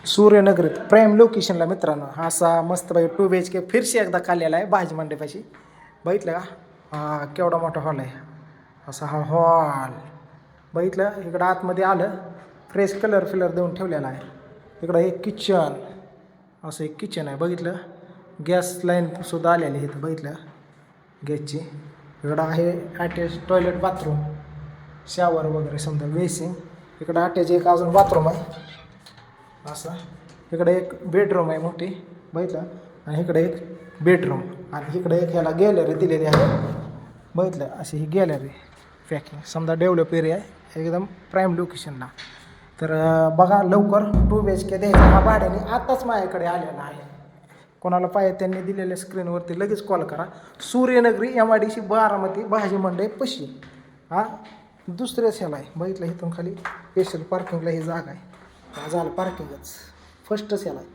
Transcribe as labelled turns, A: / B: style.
A: सूर्यनगरीत prime लोकेशनला मित्रांनो असा मस्त बाई 2 BHK फिरशी एकदा काढलेला आहे भाजी मंडईपाशी. बघितलं का? केवढा मोठा हॉल आहे. असा हा हॉल बघितलं. इकडं आतमध्ये आलं फ्रेश कलर देऊन ठेवलेला आहे. इकडं एक किचन, असं एक किचन आहे. बघितलं गॅस लाईनसुद्धा आलेली इथं. बघितलं गॅसची. इकडं आहे अटॅच टॉयलेट बाथरूम, शावर वगैरे समजा बेसिंग. इकडं अटॅच एक अजून बाथरूम आहे असं. इकडे एक बेडरूम आहे मोठी. बघितलं. आणि इकडे एक बेडरूम आणि इकडे एक ह्याला गॅलरी दिलेली आहे. बघितलं अशी ही गॅलरी पॅकिंग समजा डेव्हलप एरिया आहे एकदम प्राईम लोकेशनला. तर बघा लवकर 2 BHK द्यायचा हा भाड्याने आताच माझ्याकडे आलेला आहे. कोणाला पाहिजे त्यांनी दिलेल्या स्क्रीनवरती लगेच कॉल करा. सूर्यनगरी MIDC बारामती भाजी मंडई पशी. दुसऱ्याच ह्याला आहे. बघितलं इथून खाली स्पेशल पार्किंगला ही जागा आहे. झालं पार्किंगच फर्स्टच ह्याला आहे.